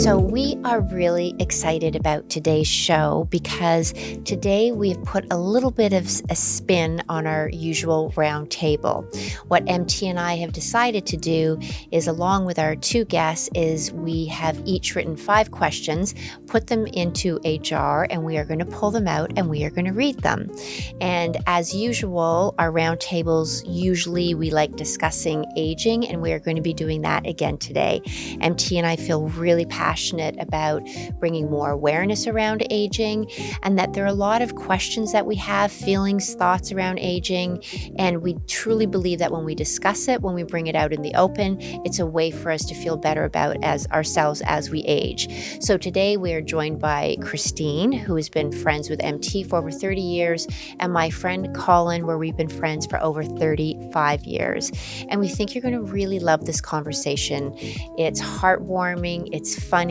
So we are really excited about today's show because today we've put a little bit of a spin on our usual round table. What MT and I have decided to do is, along with our two guests, is we have each written 5 questions, put them into a jar, and we are going to pull them out and we are going to read them. And as usual, our round tables, usually we like discussing aging, and we are going to be doing that again today. MT and I feel really passionate about bringing more awareness around aging, and that there are a lot of questions that we have, feelings, thoughts around aging, and we truly believe that when we discuss it, when we bring it out in the open, it's a way for us to feel better about ourselves as we age. So today we are joined by Christine, who has been friends with MT for over 30 years, and my friend Colin, where we've been friends for over 35 years. And we think you're going to really love this conversation. It's heartwarming, it's funny,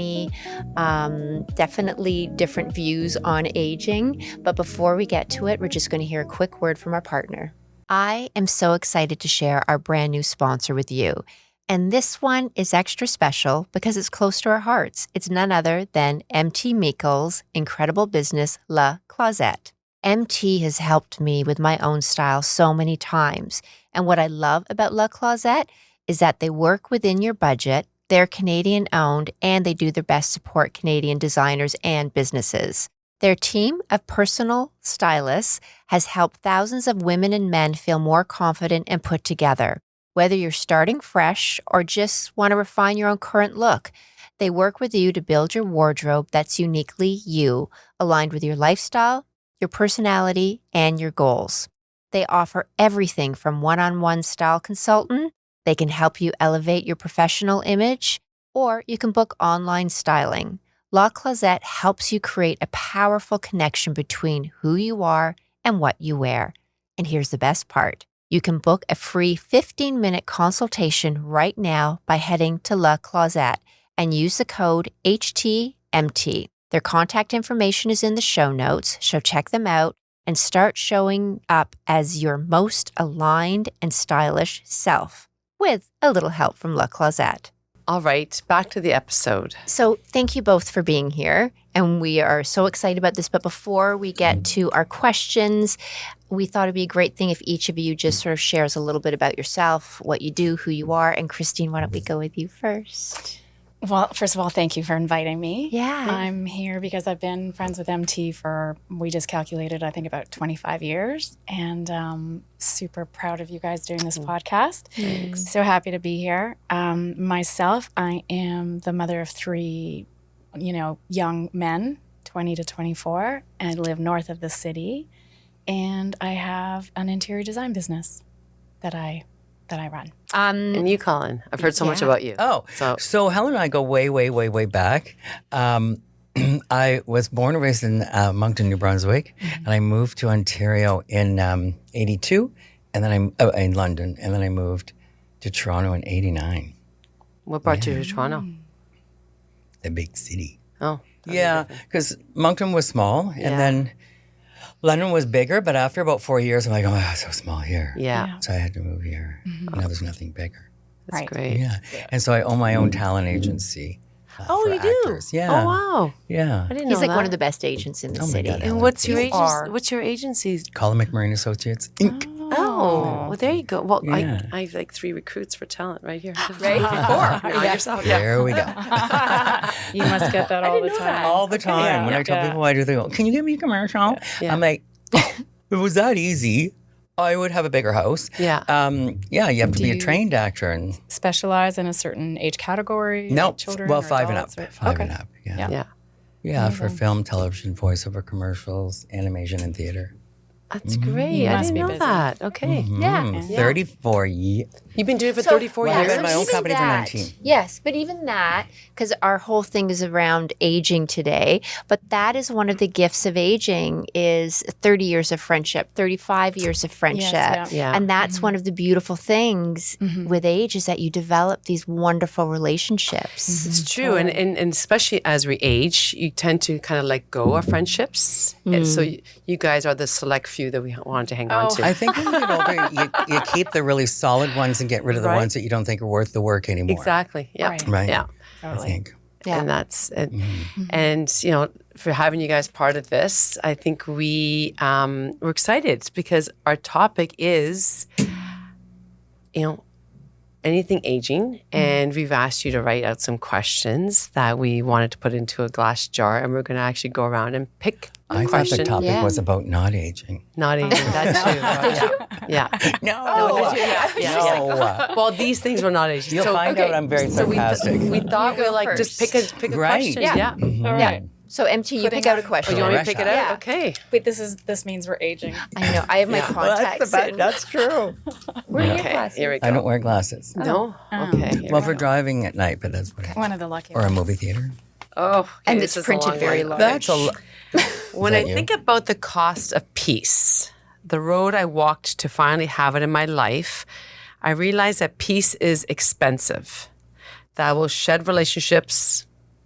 definitely different views on aging. But before we get to it, we're just going to hear a quick word from our partner. I am so excited to share our brand new sponsor with you. And this one is extra special because it's close to our hearts. It's none other than MT Meikle's incredible business, Le Closet. MT has helped me with my own style so many times. And what I love about Le Closet is that they work within your budget. They're Canadian owned, and they do their best to support Canadian designers and businesses. Their team of personal stylists has helped thousands of women and men feel more confident and put together. Whether you're starting fresh or just want to refine your own current look, they work with you to build your wardrobe that's uniquely you, aligned with your lifestyle, your personality, and your goals. They offer everything from one-on-one style consultant. They can help you elevate your professional image, or you can book online styling. Le Closet helps you create a powerful connection between who you are and what you wear. And here's the best part. You can book a free 15-minute consultation right now by heading to Le Closet and use the code HTMT. Their contact information is in the show notes, so check them out and start showing up as your most aligned and stylish self, with a little help from Le Closet. All right, back to the episode. So thank you both for being here, and we are so excited about this. But before we get to our questions, we thought it'd be a great thing if each of you just sort of shares a little bit about yourself, what you do, who you are. And Christine, why don't we go with you first? Well, first of all, thank you for inviting me. Yeah. I'm here because I've been friends with MT for, we just calculated, I think about 25 years. And super proud of you guys doing this podcast. Thanks. So happy to be here. Myself, I am the mother of 3, young men, 20 to 24, and live north of the city. And I have an interior design business that I run. And you, Colin, I've heard so much about you. Oh, so Helen and I go way, way, way, way back. I was born and raised in Moncton, New Brunswick, and I moved to Ontario in 82, and then in London, and then I moved to Toronto in 89. What brought you to Toronto? The big city. Oh. Yeah, because Moncton was small, and then London was bigger, but after about 4 years, I'm like, oh, it's so small here. Yeah. So I had to move here. Now there's nothing bigger. That's Right. great. Yeah. And so I own my own talent agency. Oh, for you do? actors. Yeah. Oh, wow. Yeah. I didn't know He's like that. one of the best agents in the Oh my city. God, And what's your You agency? are. What's your agency? Colin McMurray and Associates, Inc. Oh, well, there you go. Well, Yeah. I have like 3 recruits for talent right here. Right? 4. Now yourself. There we go. You must get that all the time. All the time. Yeah. When I tell people I do, they go, can you give me a commercial? Yeah. I'm like, if it was that easy, I would have a bigger house. Yeah. Yeah, you have to Do be a you- trained actor. And Specialize in a certain age category? no, like children well, or 5 and up. adults, or- 5 okay. and up, yeah. Yeah. Yeah. Yeah, for film, television, voiceover commercials, animation, and theater. That's great. You I must didn't be know busy. that. Okay. Yeah. 34 years. You've been doing it for 34 Well, I've years? had my own Even company for that- 19. Yes, but even that, because our whole thing is around aging today, but that is one of the gifts of aging is 30 years of friendship, 35 years of friendship. yeah. Yeah. And that's one of the beautiful things with age is that you develop these wonderful relationships. It's true. And especially as we age, you tend to kind of let go of friendships. And so you guys are the select few that we want to hang on to. I think when you get older, you keep the really solid ones and get rid of the Right. ones that you don't think are worth the work anymore. Exactly. Yeah. Right. Right. Yeah. I think. Yeah. And that's and you know, for having you guys part of this, I think we're excited because our topic is, you know, anything aging, and we've asked you to write out some questions that we wanted to put into a glass jar, and we're going to actually go around and pick a I question. thought the topic was about not aging. Not aging, that too. Yeah. No. Yeah. Well, these things were not aging. You'll find out I'm very sarcastic. We thought we'd like just pick a Right. question. Yeah. Yeah. All right. So MT, you pick out a question. Oh, you want me to pick it out? Yeah. Okay. Wait, this means we're aging. I know. I have my contacts. in. That's true. Where are your Okay. glasses? Here we go. I don't wear glasses. No? Okay. Here Well, we for go. driving at night, but that's what. One of the lucky Or a ones. movie theater. Oh, okay, And this it's is a printed long very one. large. That's a. When Is I that you? think about the cost of peace, the road I walked to finally have it in my life, I realized that peace is expensive. That will shed relationships,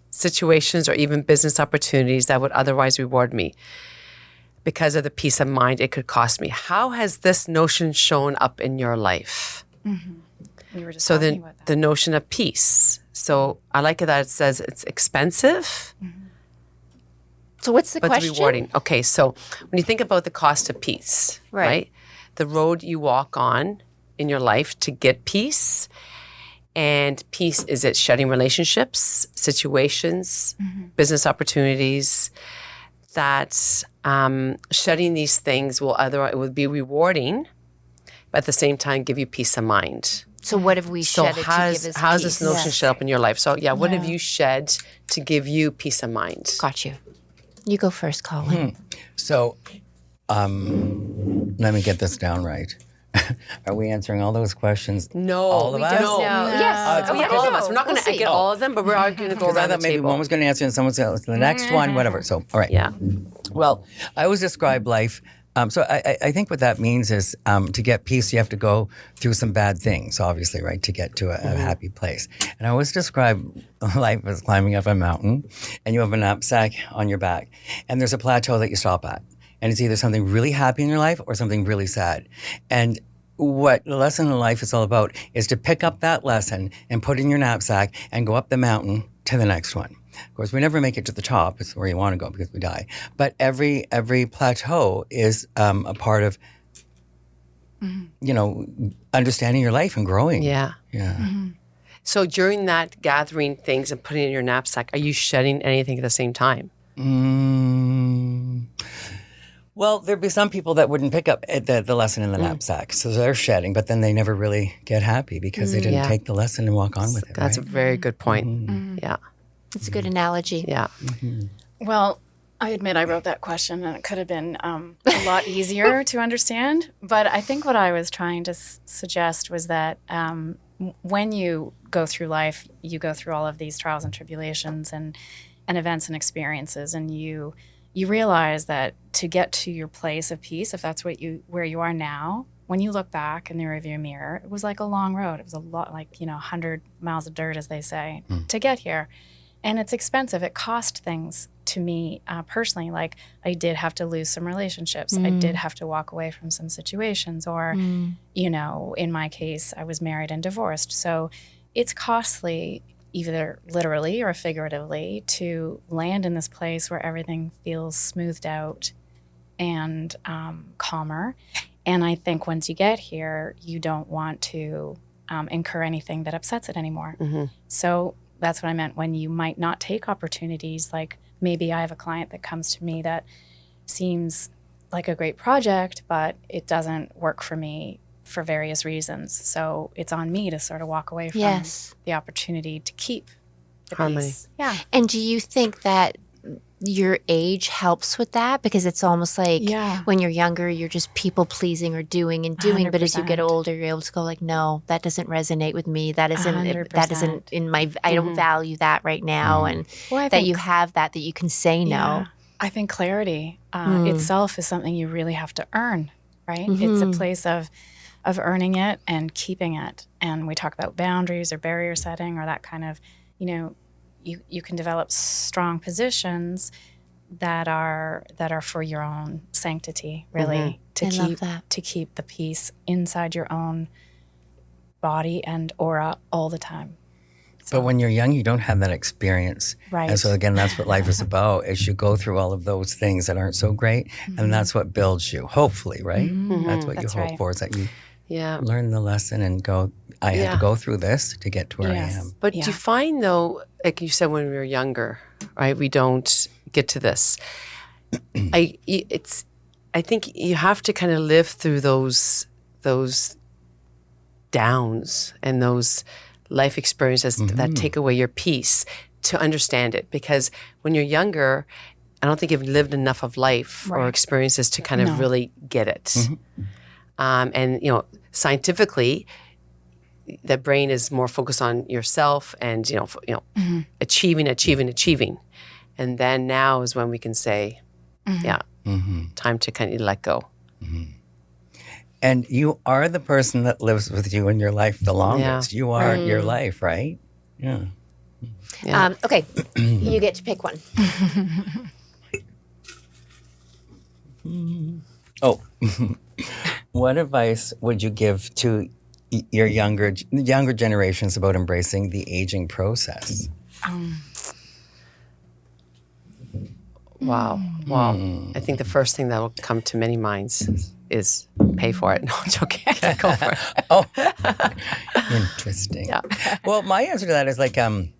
situations, or even business opportunities that would otherwise reward me because of the peace of mind it could cost me. How has this notion shown up in your life? We were just So talking the, about that. the notion of peace. So I like it that it says it's expensive, So what's the but question? it's rewarding. Okay, so when you think about the cost of peace, Right. right? The road you walk on in your life to get peace. And peace, is it shedding relationships, situations, business opportunities, that shedding these things it would be rewarding, but at the same time give you peace of mind. So what have we So shed to give us how's peace? this notion show up in your life? So what have Yeah. you shed to give you peace of mind? Got you. You go first, Colin. So, let me get this down right. Are we answering all those questions? No, All of we us? don't. No. Yes. Oh, yeah, all of us. We're not going to We'll see. get all of them, but we're all going to go Because I around the thought maybe table. one was going to answer and someone else the next one, whatever. So, all right. Yeah. Well, I always describe life. So I think what that means is to get peace, you have to go through some bad things, obviously, right, to get to a happy place. And I always describe life as climbing up a mountain, and you have a knapsack on your back, and there's a plateau that you stop at. And it's either something really happy in your life or something really sad. And what the lesson in life is all about is to pick up that lesson and put it in your knapsack and go up the mountain to the next one. Of course, we never make it to the top. It's where you want to go because we die. But every plateau is a part of, you know, understanding your life and growing. Yeah. Yeah. So during that gathering things and putting it in your knapsack, are you shedding anything at the same time? Well, there'd be some people that wouldn't pick up the lesson in the knapsack. So they're shedding, but then they never really get happy because they didn't Yeah. take the lesson and walk on with it. That's right? a very good point. Yeah. It's a good analogy. Yeah. Well, I admit I wrote that question and it could have been a lot easier to understand. But I think what I was trying to suggest was that when you go through life, you go through all of these trials and tribulations and events and experiences, and you realize that to get to your place of peace, if that's where you are now, when you look back in the rearview mirror, it was like a long road. It was a lot, like 100 miles of dirt, as they say, to get here. And it's expensive. It cost things to me personally. Like I did have to lose some relationships. I did have to walk away from some situations, or, in my case, I was married and divorced. So it's costly, either literally or figuratively, to land in this place where everything feels smoothed out and calmer. And I think once you get here, you don't want to incur anything that upsets it anymore. So that's what I meant when you might not take opportunities. Like maybe I have a client that comes to me that seems like a great project, but it doesn't work for me for various reasons. So it's on me to sort of walk away from the opportunity to keep the Harmony. peace. Yeah. And do you think that your age helps with that? Because it's almost like Yeah. when you're younger, you're just people pleasing or doing and doing. But as you get 100%. older, you're able to go like, no, that doesn't resonate with me. That isn't 100%. in my, I don't value that right now. And Well, I that you think- have that you can say no. Yeah. I think clarity itself is something you really have to earn, right? It's a place of earning it and keeping it. And we talk about boundaries or barrier setting or that kind of, you can develop strong positions that are for your own sanctity, really, I love that. to keep the peace inside your own body and aura all the time. But when you're young, you don't have that experience. Right. And so again, that's what life is about, is you go through all of those things that aren't so great. And that's what builds you, hopefully, right? That's what That's you hope right. for, is that you Yeah. learn the lesson and go, I had to go through this to get to where Yes. I am. But do you find though, like you said, when we were younger, right, we don't get to this. I think you have to kind of live through those downs and those life experiences that take away your peace to understand it. Because when you're younger, I don't think you've lived enough of life or experiences to kind of really get it. And scientifically, the brain is more focused on yourself and achieving, and then now is when we can say, time to kind of let go. And you are the person that lives with you in your life the longest. You are your life, right? Yeah. Okay, you get to pick one. Oh, what advice would you give to your younger generations about embracing the aging process? Wow. I think the first thing that will come to many minds is pay for it. No, I'm joking. Go for it. Oh, interesting. Yeah. Well, my answer to that is like, when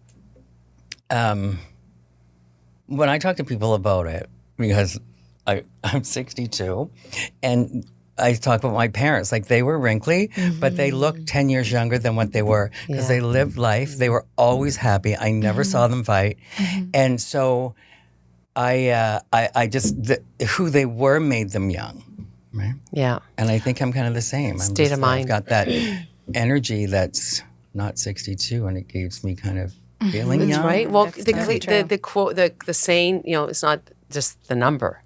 I talk to people about it, because I'm 62, and I talk about my parents, like they were wrinkly, but they looked 10 years younger than what they were because they lived life. They were always happy. I never saw them fight. And so I just, who they were made them young, right? Yeah. And I think I'm kind of the same. State of mind. I've got that energy that's not 62, and it keeps me kind of feeling That's young. right. Well, That's very true. the quote, the saying, it's not just the number.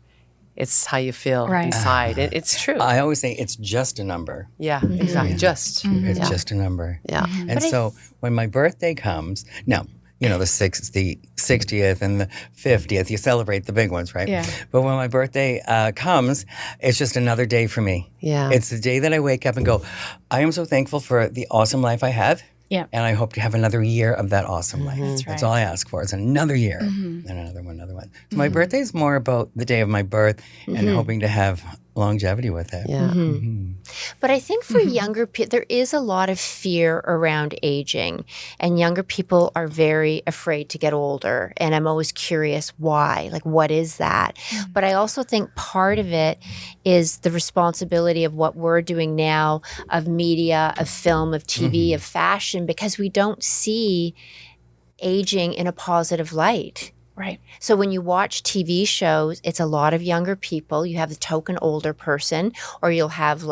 It's how you feel inside. And it's true. I always say it's just a number. Yeah, exactly. Just. It's just a number. Yeah. And so when my birthday comes, now, the 60th and the 50th, you celebrate the big ones, right? Yeah. But when my birthday comes, it's just another day for me. Yeah. It's the day that I wake up and go, I am so thankful for the awesome life I have. Yeah. And I hope to have another year of that awesome life. That's right. all I ask for, is another year and another one. So my birthday is more about the day of my birth and hoping to have longevity with it. Yeah. But I think for younger people, there is a lot of fear around aging, and younger people are very afraid to get older. And I'm always curious why, like, what is that? But I also think part of it is the responsibility of what we're doing now, of media, of film, of TV, of fashion, because we don't see aging in a positive light. Right. So when you watch TV shows, it's a lot of younger people. You have the token older person, or you'll have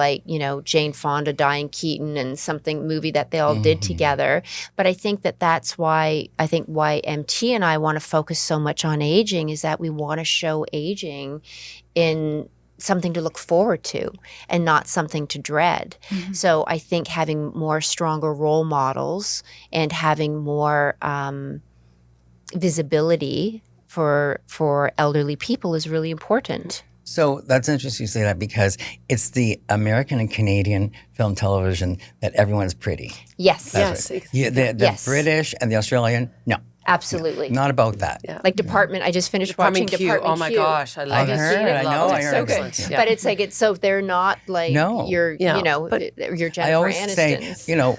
Jane Fonda, Diane Keaton, and something movie that they all did together. But I think that's why MT and I want to focus so much on aging, is that we want to show aging in something to look forward to and not something to dread. So I think having more stronger role models and having more visibility for elderly people is really important. So that's interesting you say that, because it's the American and Canadian film television that everyone's pretty. Yes. Yes. Yeah, the British and the Australian, no. Absolutely. Not about that. Yeah. Like Department, I just finished watching Q. Department Oh my Q. gosh, I love I it. heard it. I know. I heard so it. good. Excellent. Yeah. But it's like, so they're not like No. your, Yeah. But your Jennifer I always Anistons. say,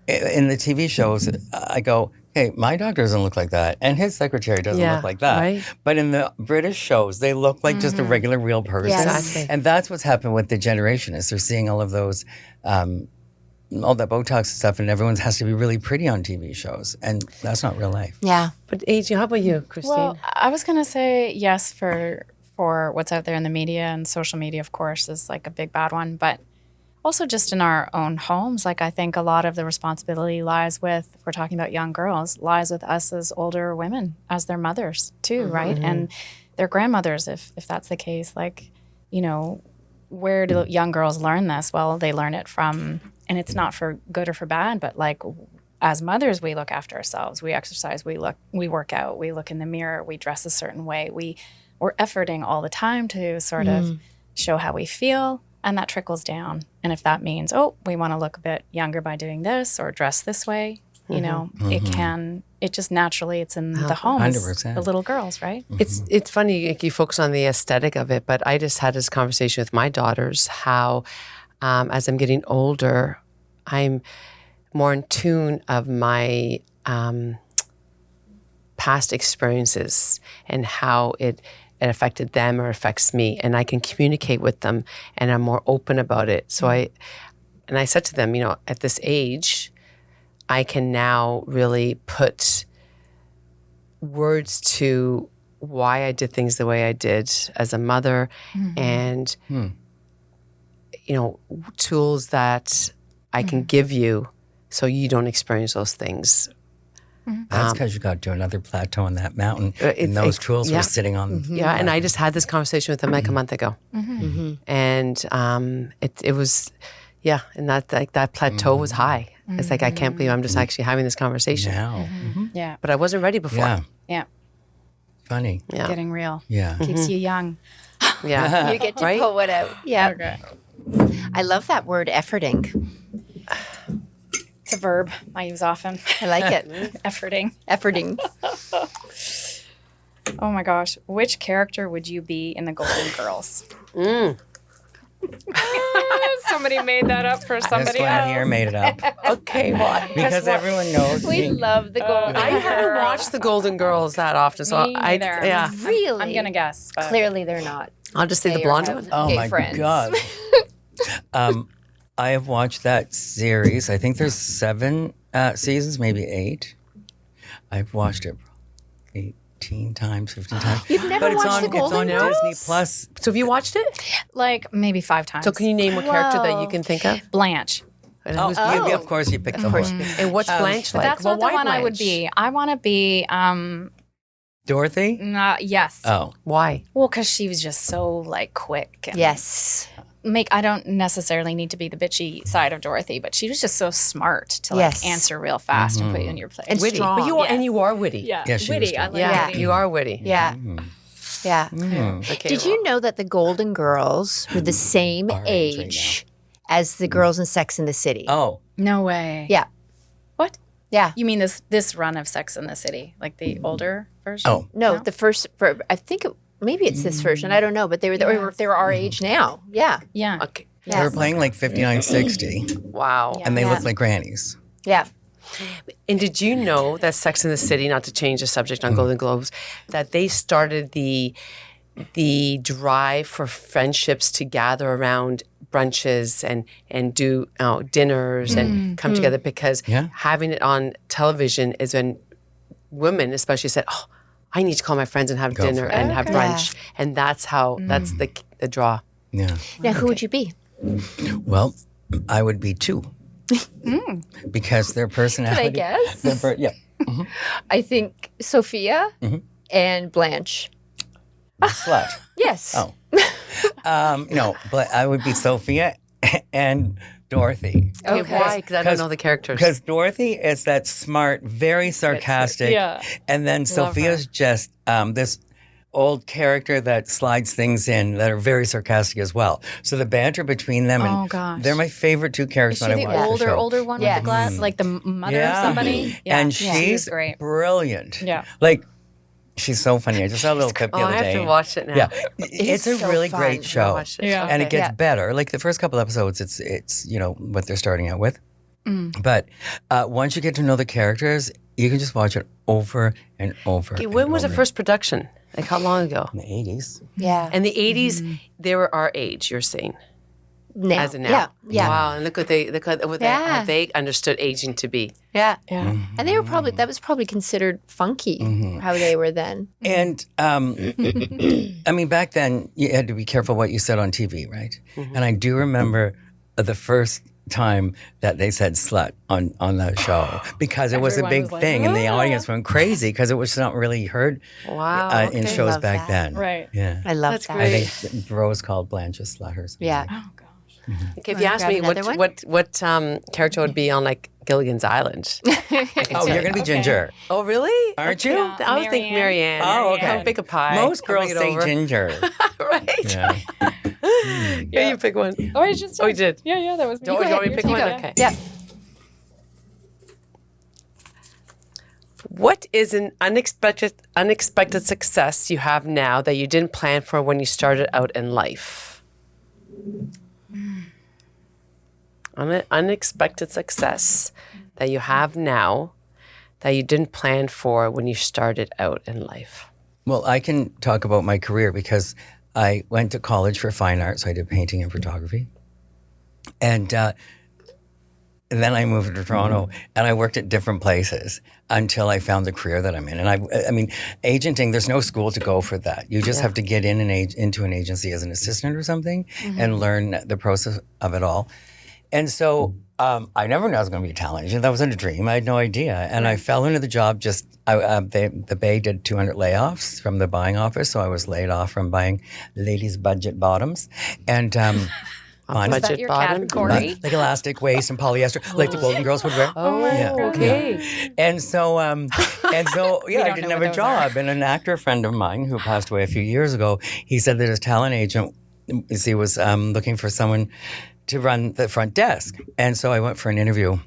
in the TV shows, I go, hey, my doctor doesn't look like that, and his secretary doesn't Yeah, look like that. right. But in the British shows, they look like just a regular, real person. Yes. Exactly. And that's what's happened with the generation, is they're seeing all of those, all that Botox and stuff, and everyone has to be really pretty on TV shows, and that's not real life. Yeah. But aging, how about you, Christine? Well, I was going to say yes for what's out there in the media, and social media, of course, is like a big bad one. But also just in our own homes, like I think a lot of the responsibility lies with, if we're talking about young girls, lies with us as older women, as their mothers too, right? And their grandmothers, if that's the case. Like, where do young girls learn this? Well, they learn it from, and it's not for good or for bad, but like as mothers, we look after ourselves. We exercise, we work out, we look in the mirror, we dress a certain way. We're efforting all the time to sort of show how we feel, and that trickles down. And if that means, we want to look a bit younger by doing this or dress this way, You know, it just naturally, it's in the homes, 100%. the little girls, right? It's funny, like, you focus on the aesthetic of it, but I just had this conversation with my daughters how as I'm getting older, I'm more in tune of my past experiences and how it affected them or affects me, and I can communicate with them, and I'm more open about it. So I said to them, you know, at this age, I can now really put words to why I did things the way I did as a mother, and you know, tools that I can give you so you don't experience those things. That's because you got to another plateau on that mountain, and those tools were sitting on. Yeah, and I just had this conversation with them like a month ago, and it was, and that plateau was high. It's like, I can't believe I'm just actually having this conversation. Now. Yeah. But I wasn't ready before. Yeah. Yeah. Funny. Yeah. Getting real. Yeah. Keeps you young. Yeah. You get to Right? pull it out. Yeah. Okay. I love that word, efforting. It's a verb I use often. I like it. Efforting. Efforting. Oh my gosh. Which character would you be in the Golden Girls? Somebody made that up for This somebody one else. here made it up Okay, well, because everyone knows We me. love the Golden I haven't watched the Golden Girls that often, so Me I neither. yeah. Really? I'm gonna guess. But Clearly they're not. I'll just say the They blonde have one. Oh gay my friends. God. I have watched that series. I think there's 7 seasons, maybe 8. I've watched it 18 times, 15 times. You've never but it's watched on, the Golden it's on Girls? Disney Plus. So have you watched it? like maybe 5 times. So can you name a character that you can think of? Blanche. And, Oh, who's- of course you picked the one. and what's Blanche like? That's Well, not the why one I would Blanche? be. I want to be. Dorothy? Yes. Oh. Why? Well, because she was just so like quick. And Yes. I don't necessarily need to be the bitchy side of Dorothy, but she was just so smart to like Yes. answer real fast and put you in your place. And Witty. strong. But you are, Yes. and you are witty. yeah, Yeah, she was witty. I good. like Yeah, witty. you are witty. Yeah. Yeah. Okay, Did you know that the Golden Girls were the same Our age right age as the girls in Sex and the City? Oh. No way. Yeah. What? Yeah. You mean this run of Sex in the City, like the older version? Oh. No, the first. I think maybe it's this version. I don't know, but they were our age now. Yeah. Yeah. Okay. They were playing like 59, 60, Wow. Yeah. and they looked like grannies. Yeah. And did you know that Sex and the City, not to change the subject on Golden Globes, that they started the drive for friendships to gather around brunches and do dinners and come together, because having it on television is when women especially said, oh, I need to call my friends and have dinner and have brunch. And that's how, that's the draw. Yeah. Now, who would you be? Well, I would be 2. Because their personality. guess? Yeah. I think Sophia and Blanche. Slut. Yes. Oh. No, but I would be Sophia and Dorothy. Okay. Why? Because I don't know the characters. Because Dorothy is that smart, very sarcastic. Yeah. And then Sophia's just this old character that slides things in that are very sarcastic as well. So the banter between them, Oh, and gosh. they're my favorite 2 characters Is when she I the watch the show. older one Yes. with the glass, like the mother of somebody? Yeah. And She she's was great. brilliant. Yeah. Like, she's so funny. I just saw a little clip the Oh, other I day. have to watch it now. Yeah. It's a so really fun. great show. Watch it. Yeah. And it Okay. gets better. Like the first couple episodes, it's what they're starting out with. But once you get to know the characters, you can just watch it over and over. Okay, and when was the over. first production? Like how long ago? In the 80s. Yeah. In the 80s, they were our age, you're saying, Now. as of now. Yeah. Yeah. Wow, and look what how they understood aging to to be. Yeah. Yeah. And they were probably, that was probably considered funky how they were then. And I mean, back then you had to be careful what you said on TV, right? And I do remember the first time that they said slut on that show, because it was a Everyone big was like, thing and the "Ah." audience went crazy because it was not really heard Wow. in okay. shows Love back that. then. Right. Yeah. I love That's that. great. I think Rose called Blanche a slut or something. Yeah. Oh gosh. Okay, if You you wanna ask grab me another one? what character would be on like Gilligan's Island. Oh, you're going to be Ginger, Oh, really? aren't you? Yeah. I would think Marianne. Oh, okay. I'll pick a pie. Most I'll girls bring it say over. Ginger. Right. Yeah. Yeah, you pick one. Oh, I just. Oh, you did? Yeah, that was me. Do you want me to pick one? go. Okay. Yeah. What is an unexpected success you have now that you didn't plan for when you started out in life? An unexpected success that you have now that you didn't plan for when you started out in life? Well, I can talk about my career because I went to college for fine arts. So I did painting and photography. And then I moved to Toronto and I worked at different places until I found the career that I'm in. And I mean, agenting, there's no school to go for that. You just have to get into an agency as an assistant or something and learn the process of it all. And so I never knew I was going to be a talent agent. That wasn't a dream. I had no idea. And I fell into the job the Bay did 200 layoffs from the buying office. So I was laid off from buying ladies' budget bottoms. And Is that your category? like elastic waist and polyester, like the Golden Girls would wear. Okay. And so, I didn't have a job. And an actor friend of mine who passed away a few years ago, he said that his talent agent, he was looking for someone to run the front desk. And so I went for an interview.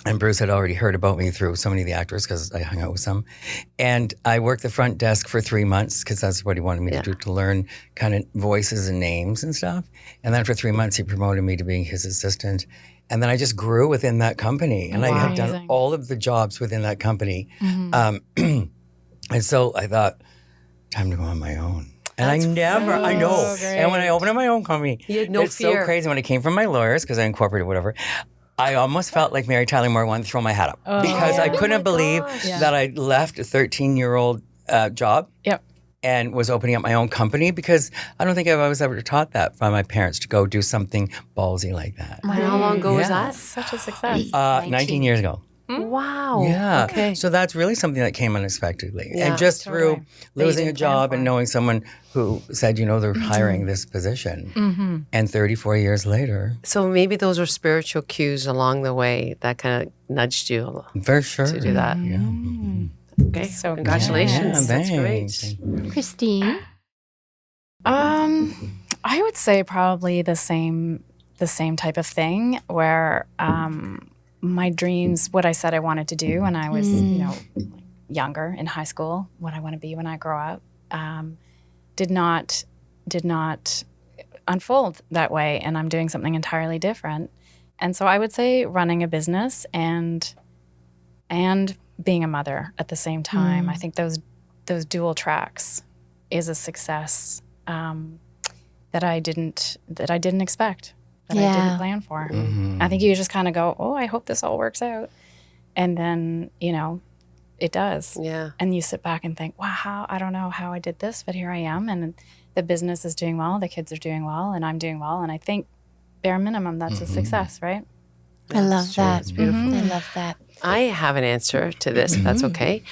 And Bruce had already heard about me through so many of the actors because I hung out with some. And I worked the front desk for 3 months because that's what he wanted me to do, to learn kind of voices and names and stuff. And then for 3 months, he promoted me to being his assistant. And then I just grew within that company. And I had done all of the jobs within that company. And so I thought, time to go on my own. And I know. Great. And when I opened up my own company, you had no it's fear. so crazy. When I came from my lawyers, because I incorporated whatever, I almost felt like Mary Tyler Moore wanted to throw my hat up because I couldn't believe that I left a 13-year-old job and was opening up my own company, because I don't think I was ever taught that by my parents, to go do something ballsy like that. And how long ago was that? Such a success. 19 years ago. Wow. Yeah. Okay. So that's really something that came unexpectedly. Yeah, and just totally. through losing a didn't plan job for. and knowing someone who said, they're hiring this position. And 34 years later. So maybe those were spiritual cues along the way that kind of nudged you For sure. to do that. Okay. So congratulations. Yeah, That's thanks. great. Christine? I would say probably the same type of thing where my dreams, what I said I wanted to do when I was, younger in high school, what I want to be when I grow up, did not unfold that way, and I'm doing something entirely different. And so I would say running a business and being a mother at the same time. I think those dual tracks is a success that I didn't expect. That I didn't plan for. I think you just kind of go, oh, I hope this all works out. And then, it does. Yeah. And you sit back and think, wow, I don't know how I did this, but here I am. And the business is doing well, the kids are doing well, and I'm doing well. And I think bare minimum, that's a success, right? I love that. It's beautiful. I love that. I have an answer to this, if that's okay.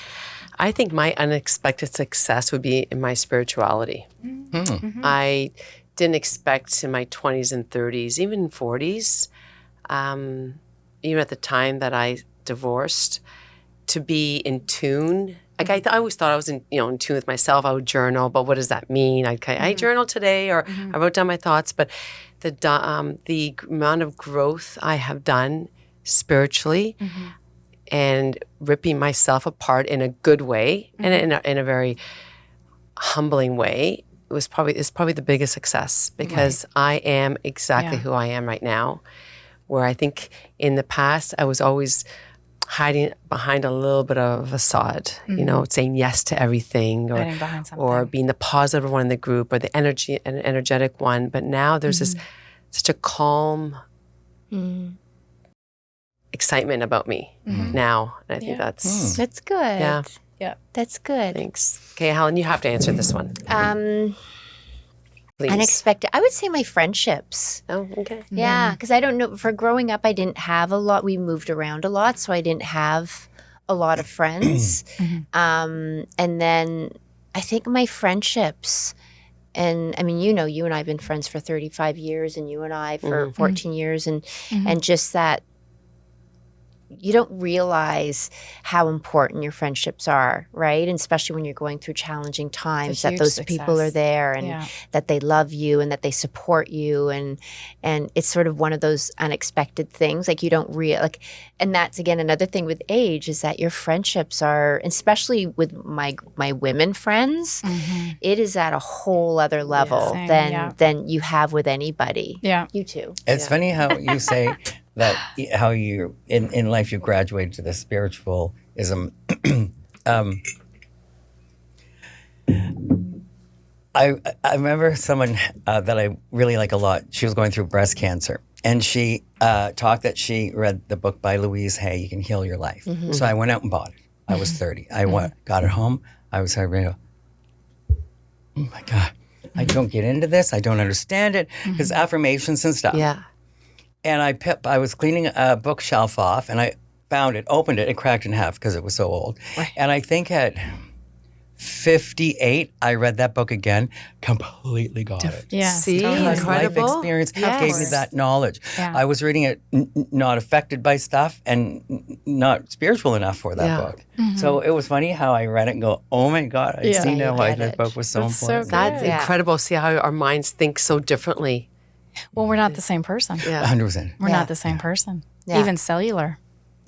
I think my unexpected success would be in my spirituality. I didn't expect in my 20s and 30s, even 40s, even at the time that I divorced, to be in tune. Like I always thought I was in tune with myself. I would journal, but what does that mean? I journaled today, or I wrote down my thoughts. But the amount of growth I have done spiritually, and ripping myself apart in a good way, and in a very humbling way, is probably the biggest success, because I am exactly who I am right now. Where I think in the past I was always hiding behind a little bit of a facade, saying yes to everything, Hiding behind something. or being the positive one in the group, or the energetic one. But now there's this such a calm excitement about me now, and I think that's good. Yeah. Yeah. That's good. Thanks. Okay, Helen, you have to answer this one. Please. Unexpected. I would say my friendships. Oh, okay. Yeah, because I don't know. For growing up, I didn't have a lot. We moved around a lot, so I didn't have a lot of friends. And then I think my friendships, and I mean, you and I have been friends for 35 years, and you and I for 14 years, and just that you don't realize how important your friendships are, right? And especially when you're going through challenging times, that huge those people are success. there and Yeah. that they love you and that they support you, and it's sort of one of those unexpected things. Like you don't and that's again another thing with age, is that your friendships are, especially with my women friends, it is at a whole other level Same, than you have with anybody. Yeah. You too. It's funny how you say that, how you in life you graduated to the spiritualism. I remember someone that I really like a lot. She was going through breast cancer, and she talked that she read the book by Louise Hay, You Can Heal Your Life. So I went out and bought it. I was 30. I got it home. I was like, oh my God, I don't get into this. I don't understand it. Because affirmations and stuff. Yeah. And I was cleaning a bookshelf off, and I found it, opened it, it cracked in half because it was so old. Right. And I think at 58, I read that book again, completely got it. Yeah. See, Totally. Life incredible. experience gave me that knowledge. Yeah. I was reading it not affected by stuff and not spiritual enough for that book. So it was funny how I read it and go, oh my God, I see now why this book was so That's so important. good. That's incredible. See how our minds think so differently. Well, we're not the same person. Yeah. 100%. We're not the same person. Yeah. Even cellular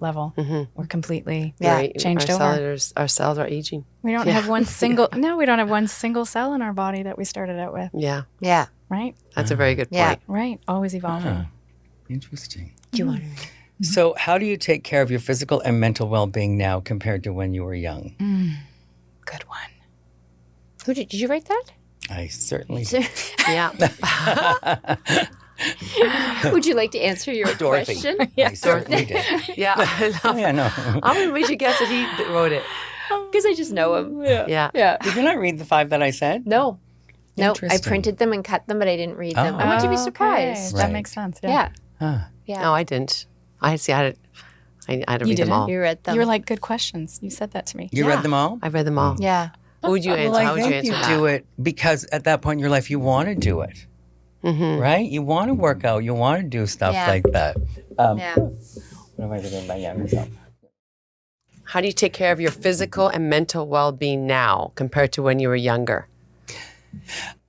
level, we're completely Yeah. changed our over. Our cells are aging. We don't have one single. No, we don't have one single cell in our body that we started out with. Yeah. Yeah. Right. That's a very good point. Yeah. Right. Always evolving. Interesting. Do you want to? So how do you take care of your physical and mental well-being now compared to when you were young? Good one. Who did you write that? I certainly did. Yeah. Would you like to answer your Dorothy. question? I certainly did. Yeah. I love Oh, yeah, no. How many would you guess that he wrote it? Because I just know him. Yeah. Yeah. Did you not read the 5 that I said? No. No, I Interesting. printed them and cut them, but I didn't read them. Oh. I want you to be Okay. surprised. That Right. makes sense. Yeah. Huh. Yeah. No, I didn't. I had to read them didn't? all. You read them. You were like, good questions. You said that to me. You read them all? I read them all. yeah. What would you answer? Well, How I would you think answer you that? do it because at that point in your life, you want to do it. Right? You want to work out. You want to do stuff Yeah. like that. Yeah. What am I doing my younger self? How do you take care of your physical and mental well-being now compared to when you were younger?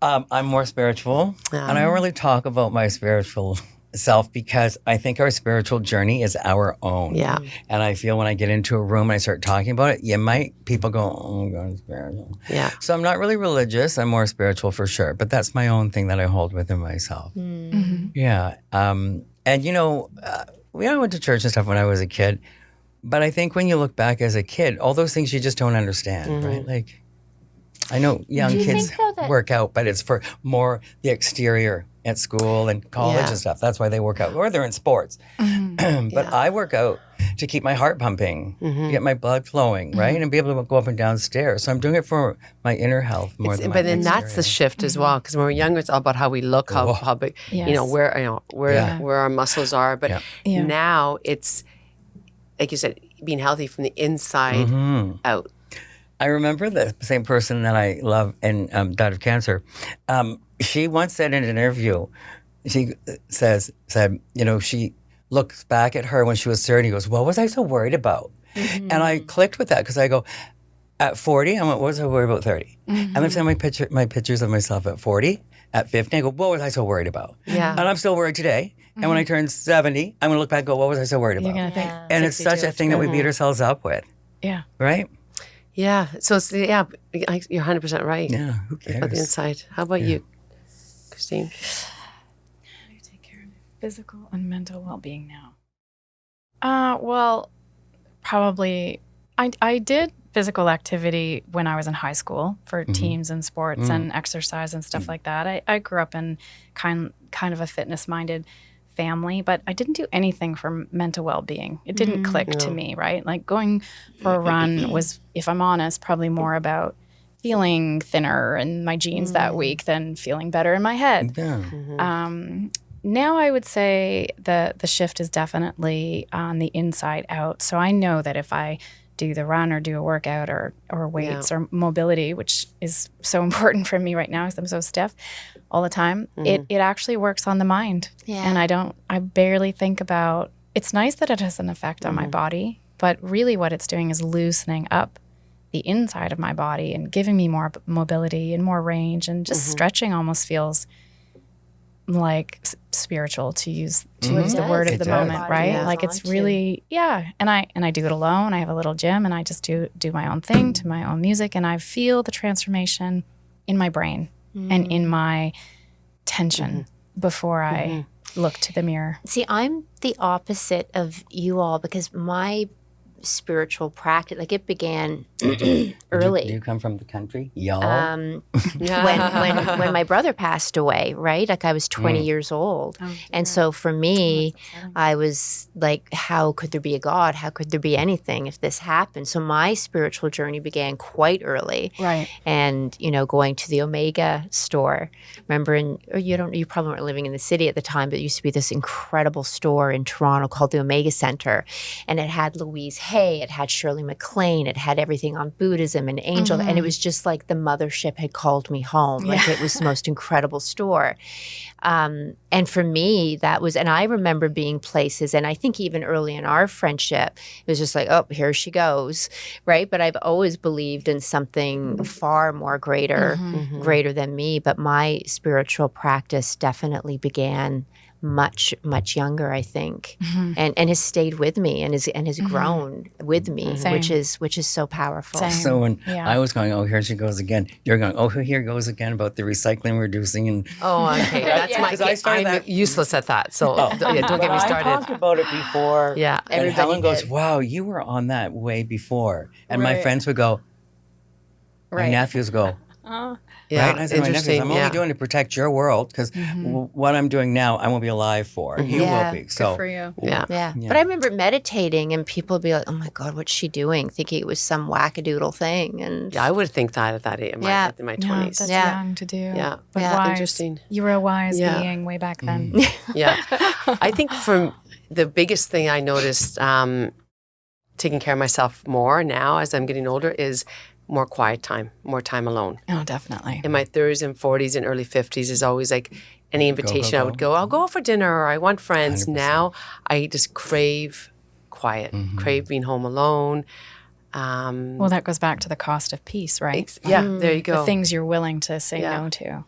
I'm more spiritual, and I don't really talk about my spiritual self because I think our spiritual journey is our own. Yeah. And I feel when I get into a room and I start talking about it, people go, oh my God, spiritual. Yeah. So I'm not really religious. I'm more spiritual for sure, but that's my own thing that I hold within myself. Yeah. And I went to church and stuff when I was a kid, but I think when you look back as a kid, all those things you just don't understand, right? Like, I know young you kids think, though, that- work out, but it's for more the exterior at school and college Yeah. and stuff. That's why they work out, or they're in sports. But I work out to keep my heart pumping, to get my blood flowing, right? And be able to go up and down stairs. So I'm doing it for my inner health more than my But then that's the exterior. shift as well, because when we're younger, it's all about how we look, how big, Yes. where our muscles are. But Yeah. now it's, like you said, being healthy from the inside out. I remember the same person that I love and died of cancer. She once said in an interview, she said, she looks back at her when she was 30 and goes, what was I so worried about? And I clicked with that because I go, at 40, I went, what was I worried about 30? And then send my pictures of myself at 40, at 50, I go, what was I so worried about? Yeah. And I'm still worried today. And when I turn 70, I'm going to look back and go, what was I so worried about? You're going to think. And it's such a thing that we beat ourselves up with, Yeah. right? Yeah. So it's, you're 100% right. Yeah, who cares? About the inside. How about you, Christine? How do you take care of your physical and mental well-being now? Well, probably I did physical activity when I was in high school for teams and sports and exercise and stuff like that. I grew up in kind of a fitness-minded family, but I didn't do anything for mental well-being. It didn't click to me, right? Like going for a run was, if I'm honest, probably more about feeling thinner in my jeans that week than feeling better in my head. Yeah. Now I would say the shift is definitely on the inside out. So I know that if I do the run or do a workout or weights or mobility, which is so important for me right now because I'm so stiff all the time, it actually works on the mind. Yeah. And I barely think about it's nice that it has an effect on my body, but really what it's doing is loosening up the inside of my body and giving me more mobility and more range, and just stretching almost feels like spiritual, to use the word of the moment, right? Yeah. Like it's really, and I do it alone. I have a little gym and I just do my own thing to my own music, and I feel the transformation in my brain and in my tension before I look to the mirror. See, I'm the opposite of you all, because my spiritual practice, like, it began early. Do you come from the country? Y'all? When my brother passed away, right? Like, I was 20 years old. And so for me, I was like, how could there be a God? How could there be anything if this happened? So my spiritual journey began quite early. Right. And, going to the Omega store. Remember, you probably weren't living in the city at the time, but it used to be this incredible store in Toronto called the Omega Center. And it had Louise Hay, it had Shirley MacLaine, it had everything on Buddhism and angel, and it was just like the mothership had called me home. Like, it was the most incredible store. And for me, that was, and I remember being places, and I think even early in our friendship, it was just like, oh, here she goes, right? But I've always believed in something far more greater than me. But my spiritual practice definitely began much younger, I think, and has stayed with me and has grown with me, which is so powerful. Same. So when I was going, oh, here she goes again, you're going, oh, here goes again about the recycling, reducing, and Okay, that's I'm useless at that. So don't get me I started. talked about it before. Yeah, And everybody Helen goes, did. wow, you were on that way before. And my friends would go, my nephews go, Yeah, right? And I said, my nephews, interesting. I'm only doing to protect your world, because what I'm doing now, I won't be alive for. You will be. So, Good for you. Yeah. But I remember meditating, and people would be like, oh my God, what's she doing? Thinking it was some wackadoodle thing. And I would think that at that age, in my 20s. That's young to do. Yeah. But Yeah. wise. Interesting. You were a wise Yeah. being way back then. Yeah. I think from the biggest thing I noticed taking care of myself more now as I'm getting older is more quiet time, more time alone. Oh, definitely. In my 30s and 40s and early 50s is always like any invitation I would go, I'll go out for dinner, or I want friends. 100%. Now I just crave quiet, crave being home alone. Well, that goes back to the cost of peace, right? There you go. The things you're willing to say no to.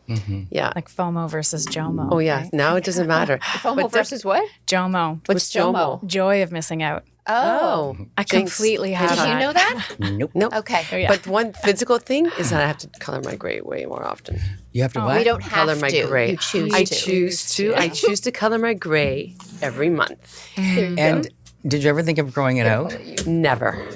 Yeah. Like FOMO versus JOMO. Oh, yeah. right? Now it doesn't matter. FOMO versus what? JOMO. What's JOMO? Joy of missing out. Oh. I Jinx. completely have Did that. you know that? nope. Nope. Okay. But one physical thing is that I have to color my gray way more often. You have to what? We don't have Color my to. gray. You choose I to. choose to. I choose to color my gray every month. And did you ever think of growing it out? Never.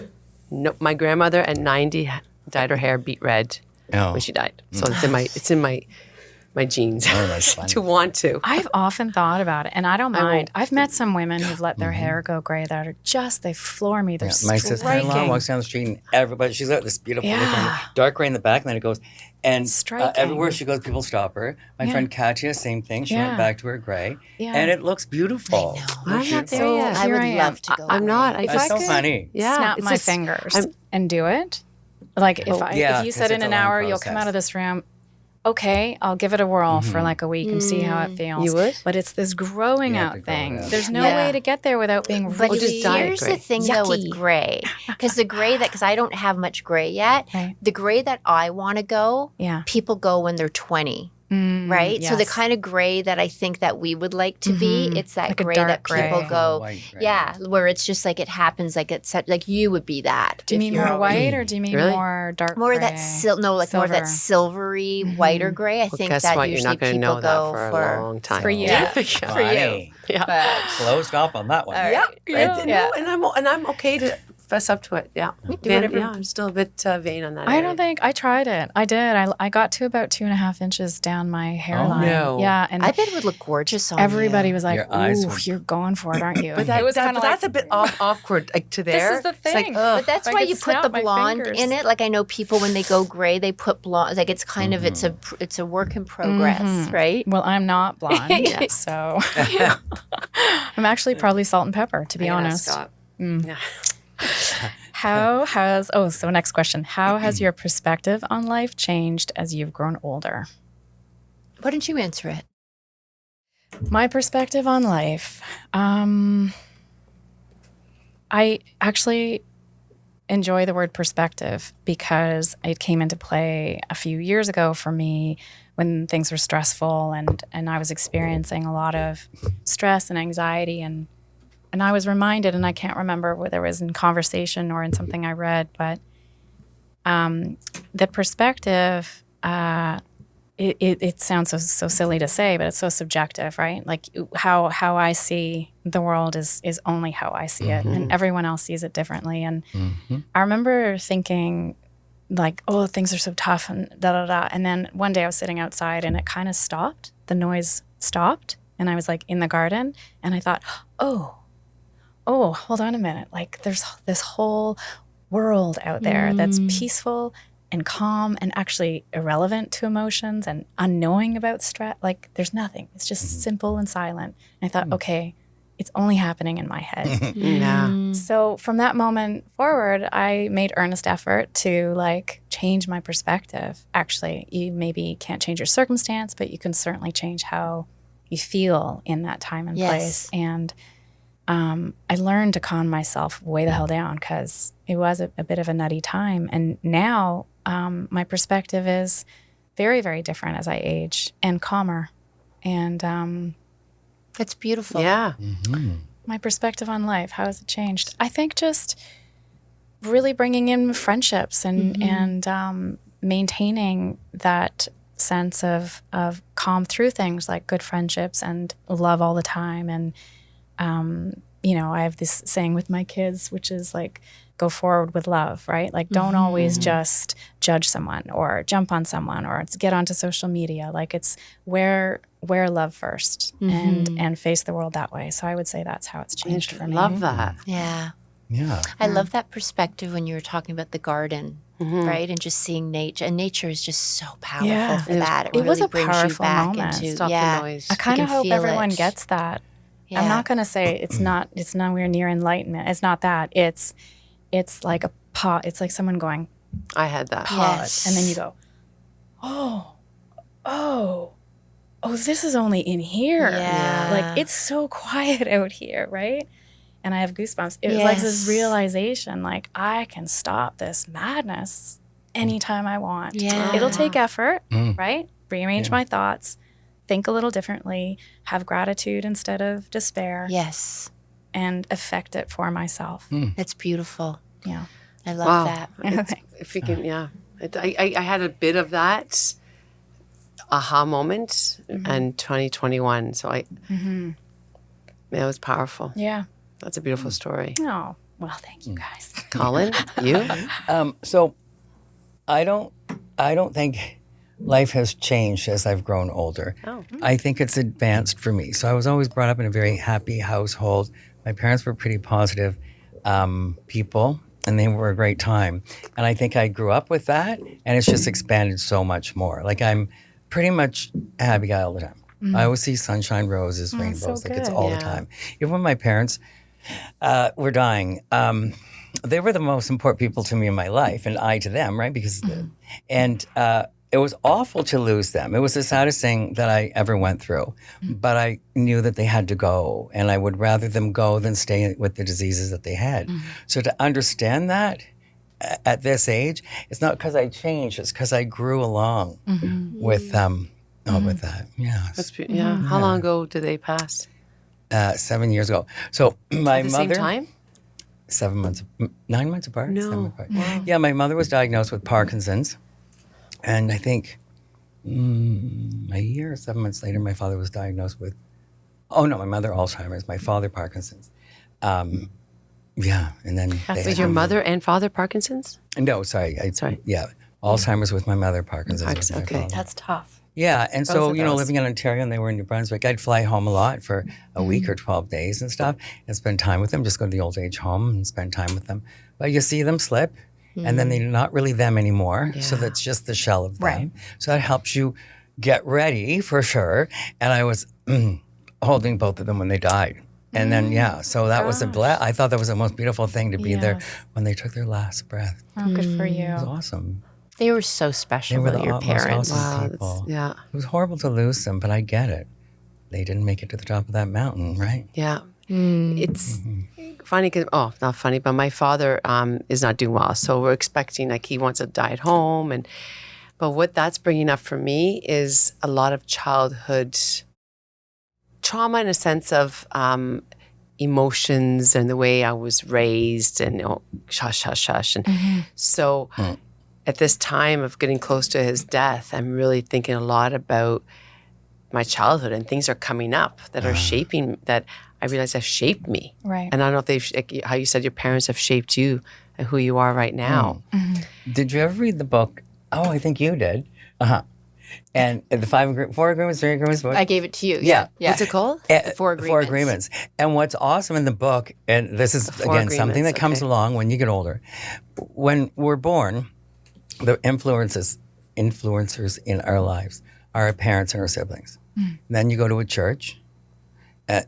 No. My grandmother at 90 dyed her hair beet red when she died. So it's in my genes that's funny. to want to. I've often thought about it, and I don't mind. I've met some women who've let their hair go gray that are just, they floor me. They're My striking. sister-in-law walks down the street, and everybody, she's got this beautiful look on Yeah. dark gray in the back, and then it goes, and Striking. everywhere she goes, people stop her. My friend Katya, same thing. She went Yeah. back to her gray, Yeah. and it looks beautiful. I'm not there So yet. I here would I am. love to go. I'm not. away. If That's I so could- funny. Yeah. Snap it's my just- fingers I'm- and do it. Like if yeah, you 'cause said in it's a an long hour, you'll process. come out of this room. Okay, I'll give it a whirl for like a week and see how it feels. You would? But it's this growing You have to out grow it thing. out. There's no Yeah. way to get there without being But really just dye it here's gray. the thing, though, with Yucky. gray, because the gray because I don't have much gray yet. Right. The gray that I want to go, Yeah. people go when they're 20. Right? So the yes. kind of gray that I think that we would like to be, it's that Like a gray dark that people gray. go, White gray. yeah, where it's just like it happens, like it's like you would be that. Do you if mean you're more always- white or do you mean Really? more dark More of gray? that more of that silvery, whiter gray. I think Guess that what? You're usually not going to people go go that for a long time. For you. Yeah. For Funny. Yeah. Slow stop on that one. Yeah. No, and I'm okay to fess up to it. Yeah. do whatever- Yeah, I'm still a bit vain on that. I area. don't think I tried it. I did. I got to about 2.5 inches down my hairline. no. Yeah, and I bet it would look gorgeous on everybody you. was like, Your eyes "Ooh, were- you're going for it, aren't you?" But, that, it was that, kind but of that's a bit awkward. Like to there. This is the It's like, thing. ugh. But that's I why could you put the snap my blonde fingers. in it. Like I know people when they go gray, they put blonde. Like it's kind of it's a work in progress, right? Well, I'm not blonde, so I'm actually probably salt and pepper, to be Yeah, honest. stop. Yeah. So next question. How has your perspective on life changed as you've grown older? Why don't you answer it? My perspective on life, I actually enjoy the word perspective because it came into play a few years ago for me when things were stressful and I was experiencing a lot of stress and anxiety and I was reminded, and I can't remember whether it was in conversation or in something I read, but the perspective, it sounds so silly to say, but it's so subjective, right? Like how I see the world is only how I see it, and everyone else sees it differently. And I remember thinking like, oh, things are so tough and da-da-da. And then one day I was sitting outside and it kind of stopped. The noise stopped and I was like in the garden and I thought, oh, hold on a minute. Like there's this whole world out there that's peaceful and calm and actually irrelevant to emotions and unknowing about stress. Like there's nothing. It's just simple and silent. And I thought, okay, it's only happening in my head. Yeah. So from that moment forward, I made earnest effort to like change my perspective. Actually, you maybe can't change your circumstance, but you can certainly change how you feel in that time and place. And I learned to calm myself way the hell down because it was a bit of a nutty time. And now my perspective is very, very different as I age and calmer. And That's beautiful. Yeah. my perspective on life, how has it changed? I think just really bringing in friendships and maintaining that sense of calm through things like good friendships and love all the time. And, I have this saying with my kids, which is like, go forward with love, right? Like don't always just judge someone or jump on someone or get onto social media. Like it's wear love first and face the world that way. So I would say that's how it's changed for me. Love that. Yeah. Yeah. I love that perspective when you were talking about the garden, right? And just seeing nature. And nature is just so powerful for that. It was really a brings powerful you back moment. into Stop the noise. I kind You of can hope feel everyone it. gets that. Yeah. I'm not going to say it's nowhere near enlightenment. It's not that. It's like a pause. It's like someone going, I had that. pause. Yes. And then you go, oh, this is only in here. Yeah. Like it's so quiet out here, right? And I have goosebumps. It was like this realization, like I can stop this madness anytime I want. Yeah. It'll take effort, right? Rearrange my thoughts, think a little differently, have gratitude instead of despair, Yes. and affect it for myself. That's beautiful. Yeah. I love that. If you can, I had a bit of that aha moment in 2021. So it was powerful. Yeah. That's a beautiful story. Oh, well, thank you guys. Colin, you? So I don't think life has changed as I've grown older. I think it's advanced for me. So I was always brought up in a very happy household. My parents were pretty positive people, and they were a great time. And I think I grew up with that, and it's just expanded so much more. Like I'm pretty much a happy guy all the time. I always see sunshine, roses, rainbows. so Like it's good. all the time. Even when my parents were dying, they were the most important people to me in my life, and I to them, right? Because it was awful to lose them. It was the saddest thing that I ever went through. But I knew that they had to go, and I would rather them go than stay with the diseases that they had. So to understand that at this age, it's not because I changed, it's because I grew along with with that. Yeah. Yeah. How long ago did they pass? 7 years ago. So my At the mother... same time? 7 months, 9 months apart. No. 7 apart. Yeah, my mother was diagnosed with Parkinson's. And I think a year or 7 months later, my father was diagnosed with, my mother Alzheimer's, my father Parkinson's. Yeah, and then Was your mother and father Parkinson's? No, sorry. Sorry. Yeah, Alzheimer's with my mother, Parkinson's with my Okay. father. That's tough. Yeah, and so, of those. living in Ontario and they were in New Brunswick, I'd fly home a lot for a week or 12 days and stuff and spend time with them, just go to the old age home and spend time with them. But you see them slip and then they're not really them anymore. So that's just the shell of them. Right. So that helps you get ready for sure. And I was holding both of them when they died. And then, so that was I thought that was the most beautiful thing to be there when they took their last breath. Oh, good for you. It was awesome. They were so They special, were though, the your most parents. awesome people. Yeah. It was horrible to lose them, but I get it. They didn't make it to the top of that mountain, right? Yeah. It's funny because, not funny, but my father is not doing well. So we're expecting, like, he wants to die at home. But what that's bringing up for me is a lot of childhood trauma in a sense of emotions and the way I was raised and, shush, hush, hush. And so at this time of getting close to his death, I'm really thinking a lot about my childhood, and things are coming up that are shaping, that I realize have shaped me. Right. And I don't know if they've, like, how you said your parents have shaped you and who you are right now. Did you ever read the book? Oh, I think you did. And the 4 agreements, 3 agreements book? I gave it to you. Yeah. What's it called? 4 agreements. 4 agreements. And what's awesome in the book, and this is, again, something that comes along when you get older. When we're born, the influencers in our lives are our parents and our siblings. Then you go to a church, and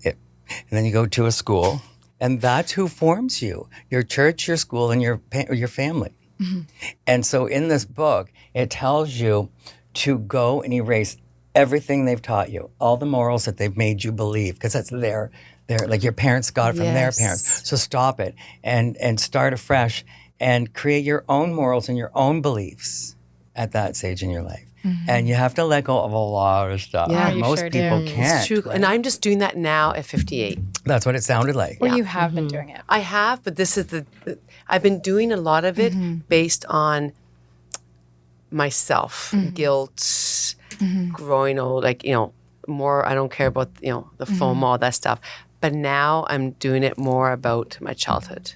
then you go to a school, and that's who forms you: your church, your school, and your family. And so in this book, it tells you to go and erase everything they've taught you, all the morals that they've made you believe, because that's their like your parents got it from their parents. So stop it and start afresh and create your own morals and your own beliefs at that stage in your life. And you have to let go of a lot of stuff. Yeah, you most sure people do. can't. It's true. right? And I'm just doing that now at 58. That's what it sounded like. Well, you have been doing it. I have, but this is I've been doing a lot of it based on myself, guilt, growing old, like, more, I don't care about, the FOMO, all that stuff. But now I'm doing it more about my childhood.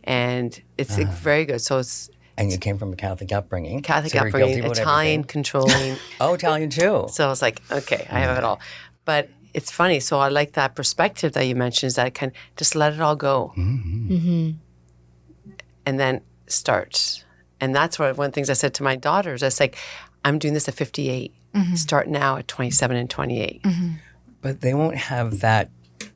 And it's very good. So it's And you came from a Catholic upbringing. Catholic so you're upbringing, guilty about Italian everything. controlling. Oh, Italian too. So I was like, okay, I have it all. But it's funny. So I like that perspective that you mentioned, is that I can just let it all go. And then start. And that's one of the things I said to my daughters. I was like, I'm doing this at 58. Start now at 27 and 28. But they won't have that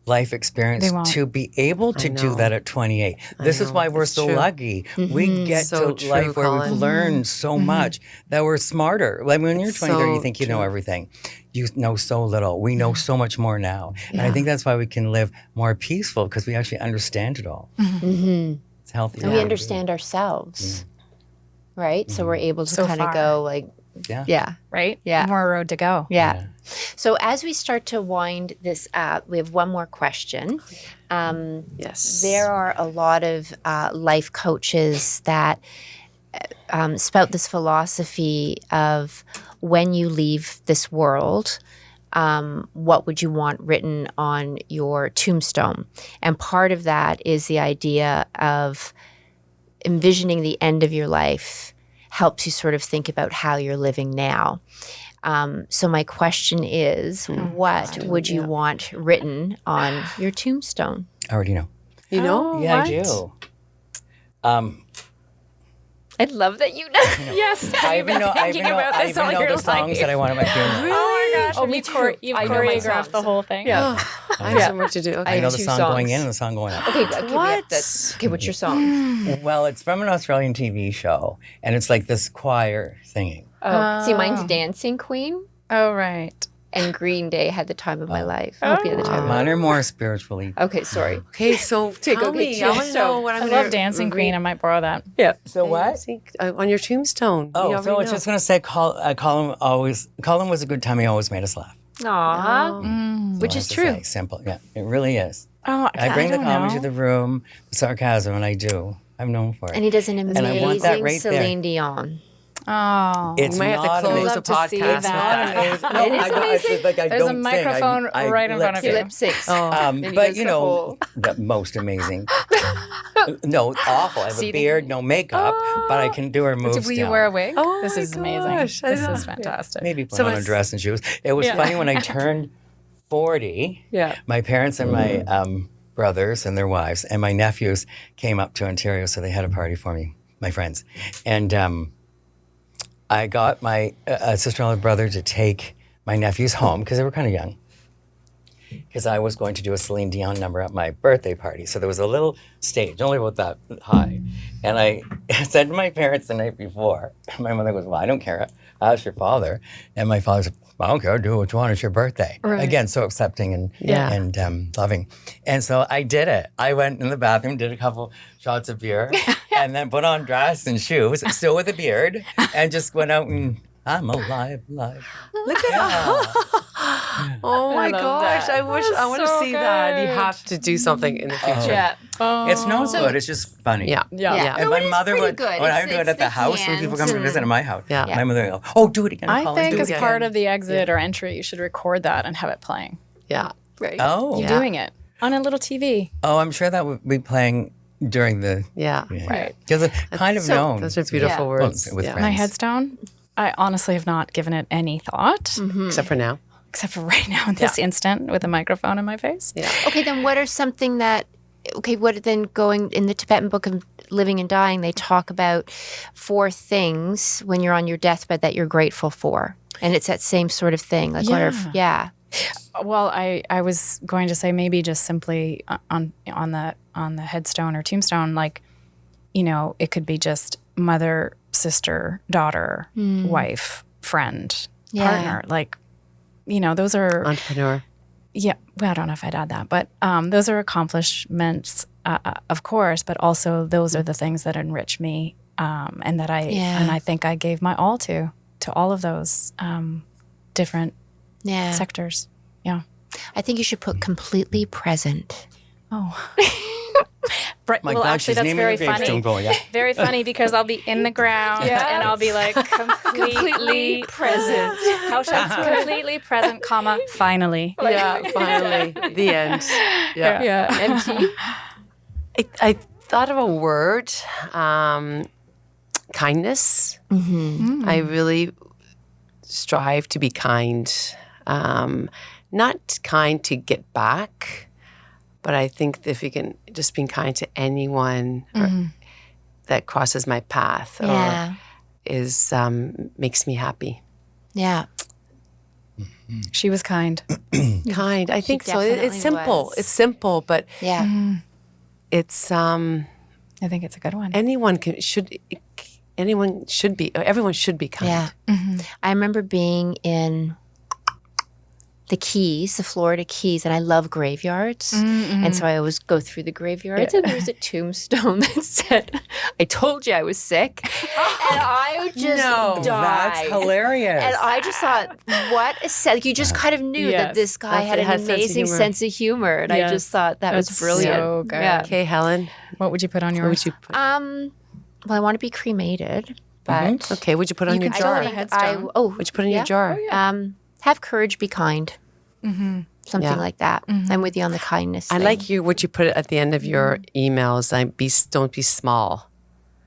life experience They won't. to be able to do that at 28. This is why we're It's so true. lucky. We get So to life true, where Colin. we've learned so much that we're smarter. Like when you're 23, you So think you know true. everything. You know so little. We know so much more now. And I think that's why we can live more peaceful, because we actually understand it all. It's healthy. And we understand ourselves, right? So we're able to So kind of far. go like, Yeah. yeah. Right? Yeah. More road to go. Yeah. So as we start to wind this up, we have one more question. Yes. There are a lot of life coaches that spout this philosophy of when you leave this world, what would you want written on your tombstone? And part of that is the idea of envisioning the end of your life helps you sort of think about how you're living now. So my question is, what would you want written on your tombstone? I already know. You know? Yeah, what? I do. I love that you know. Yes. I even know, I thinking even know, about I this even all know your the songs life. that I want at my funeral. Oh my gosh. Oh, me You've too. You've I know my choreographed songs. the whole thing. Yeah. I have so much to do. Okay. I know the two song songs. going in and the song going out. Okay, we have this. Okay, what's your song? Well, it's from an Australian TV show, and it's like this choir singing. Oh, see, mine's Dancing Queen, Oh, right. and Green Day had the time of my life. I hope you had the time of my Mine are more spiritually. Okay, sorry. Okay, so tell okay, me. I want to so- know what I'm I going to love Dancing Queen. I might borrow that. Yeah. So what? On your tombstone. Oh, You so already I was know. just going to say, Colin was a good time. He always made us laugh. Aw. Which I is have to true. say, simple. Yeah, it really is. Oh, I bring the don't comedy know. to the room, the sarcasm, and I do. I'm known for it. And he does an I want that amazing right there. Celine Dion. Oh. It's You might have to not close amazing. the Love to see podcast. with that. that. No, It is I don't- amazing. it's like I There's a don't sing. microphone I right in front of He you. lip syncs. Oh. But you know, the most amazing. No, awful. I have a beard, no makeup, but I can do her moves. Will you down. wear a wig? Oh this my is gosh, amazing. I This know. is fantastic. Maybe put So on a it's- dress and shoes. It was Yeah. funny when I turned 40. Yeah. My parents and my brothers and their wives and my nephews came up to Ontario, so they had a party for me, my friends. And I got my sister-in-law and brother to take my nephews home because they were kind of young. Because I was going to do a Celine Dion number at my birthday party. So there was a little stage, only about that high. And I said to my parents the night before, my mother goes, well, I don't care. ask your father. And my father said, I don't care, do what you want, it's your birthday. Right. Again, so accepting and loving. And so I did it. I went in the bathroom, did a couple shots of beer, and then put on dress and shoes, still with a beard, and just went out and I'm alive. Look at that. Oh my gosh. I want to so see that. You good. have to do something in the future. Yeah. It's not good, it's just funny. Yeah. And No, my it is mother pretty would, good. when I It's- would do it it's at the the house, when people come to hands visit at my house, Yeah. my mother would go, oh, do it again. I Colin, think do it as again. part of the exit or entry, you should record that and have it playing. Yeah. Right. Oh. You doing it on a little TV. Oh, I'm sure that would be playing during the... Yeah. Right. Because it's kind of known. Those are beautiful Yeah. words. Well, with Yeah. friends. My headstone, I honestly have not given it any thought, Except for now. except for right now in this instant with a microphone in my face. Yeah. Okay, then what are something that, what then going in the Tibetan Book of Living and Dying, they talk about 4 things when you're on your deathbed that you're grateful for. And it's that same sort of thing. Like, Well, I was going to say maybe just simply on the headstone or tombstone, like, you know, it could be just mother, sister, daughter, wife, friend, partner. Like, you know, those are Entrepreneur. yeah. Well, I don't know if I'd add that, but those are accomplishments, of course. But also, those are the things that enrich me, and that I think I gave my all to all of those different sectors. Yeah. I think you should put completely present. Oh. My well, God, actually, she's that's naming very her gravestone funny. going, yeah. Very funny because I'll be in the ground and I'll be like completely present. How should I completely present, comma, finally. Yeah, finally. The end. Yeah. MT? I thought of a word, kindness. I really strive to be kind. Not kind to get back, but I think if you can just be kind to anyone that crosses my path or is makes me happy. Yeah. She was kind. Kind. I think so. definitely It's simple. was. It's simple, but Yeah. it's I think it's a good one. anyone should be, everyone should be kind. Yeah. I remember being in the Keys, the Florida Keys, and I love graveyards. And so I always go through the graveyards, and there's a tombstone that said, I told you I was sick. And I just died. That's hilarious. And I just thought, what a like you just kind of knew that Yes. this guy had an Has sense of amazing humor. sense of humor. And I Yes. just thought that was That's brilliant. so good. Yeah. Okay, Helen. What would you put on What yours? would you put? Well, I want to be cremated, but Okay, what'd you put on your I jar? think headstone. What'd you put in your jar? have courage, be kind. Something Yeah. like that. I'm with you on the kindness I thing. like what you put at the end of your emails. Don't be small.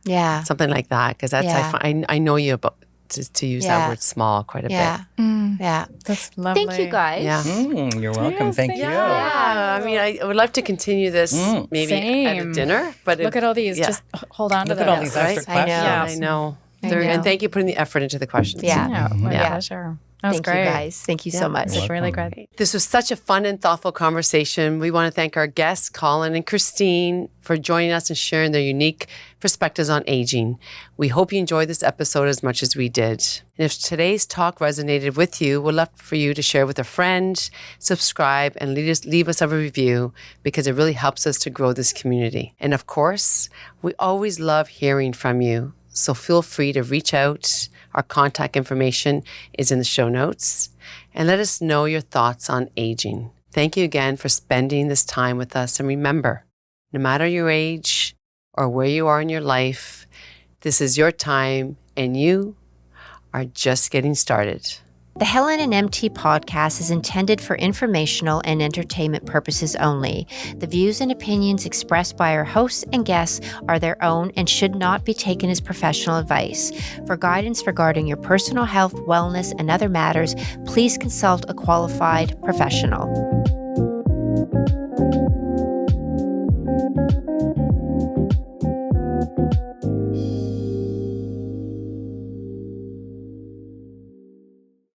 Yeah. Something like that, because that's Yeah. I know you about to use Yeah. that word small quite a Yeah. bit. Yeah. That's lovely. Thank you guys. Yeah. You're welcome. Thank you. Yeah, I mean, I would love to continue this maybe at a Same. dinner. But Look at all these. Yeah. Just hold on Look to at all those. these extra I know. questions. I know. I And know. thank you for putting the effort into the questions. Yeah. Yeah, my Yeah. pleasure. That was Thank great. you guys. Thank you so much. It was really good. This was such a fun and thoughtful conversation. We want to thank our guests, Colin and Christine, for joining us and sharing their unique perspectives on aging. We hope you enjoyed this episode as much as we did. And if today's talk resonated with you, we'd love for you to share with a friend, subscribe, and leave us a review because it really helps us to grow this community. And of course, we always love hearing from you. So feel free to reach out. Our contact information is in the show notes. And let us know your thoughts on aging. Thank you again for spending this time with us. And remember, no matter your age or where you are in your life, this is your time and you are just getting started. The Helen and Mt Podcast is intended for informational and entertainment purposes only. The views and opinions expressed by our hosts and guests are their own and should not be taken as professional advice. For guidance regarding your personal health, wellness, and other matters, please consult a qualified professional.